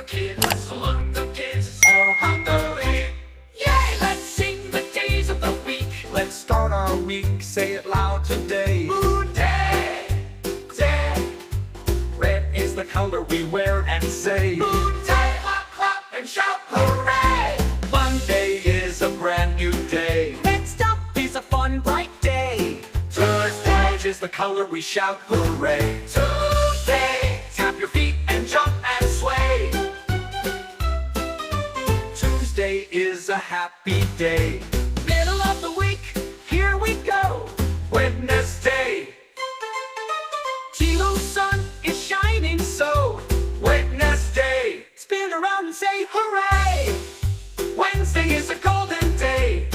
kids. Let's salute the kids. All hungry. Yay! Let's sing the days of the week. Let's start our week, say it loud today. Moon day, day. Red is the color we wear and say. Moon day, clap, clap, and shout hooray. Monday is a brand new day. Next up is a fun, bright day. Tuesday is the color we shout hooray. Tuesday, Tap your feet and jump and sway. Tuesday is a happy day. Middle of the week, here we go. Wednesday, Tilo's sun is shining so. Wednesday, Spin around and say hooray. Wednesday is a golden day.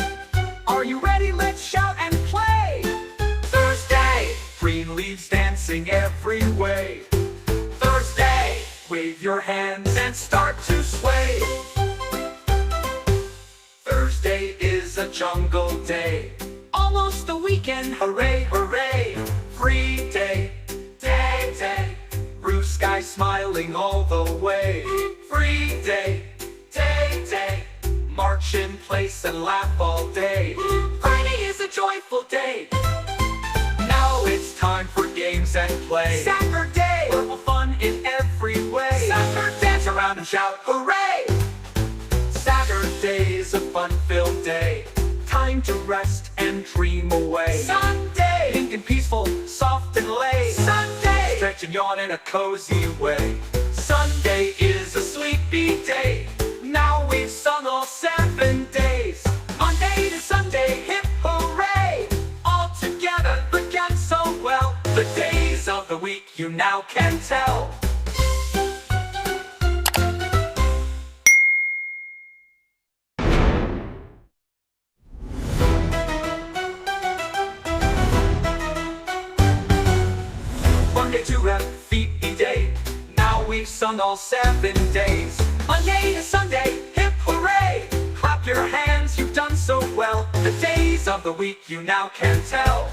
Are you ready? Let's shout and play. Thursday, green leaves dancing every way. Thursday, Wave your hands and start to sway. Thursday is a jungle day. Almost the weekend, hooray, hooray. Free day, Day, day, blue sky smiling all the way. free day, day, day. March in place and laugh all day. Friday is a joyful day. Now it's time for games and play. Saturday, Purple fun in every way. Saturday, Dance around and shout hooray. Saturday is a fun-filled day. Time to rest and dream away. Sunday, Pink and peaceful, soft and lay. Sunday, Stretch and yawn in a cozy way. Sunday is a sleepy day. Now we've sung all 7 days. Monday to Sunday, hip hooray. All together began so well. The days of the week you now can tell. Monday to happy day. Now we've sung all 7 days. Monday to Sunday, hip hooray. Clap your hands, you've done so well. The days of the week you now can tell.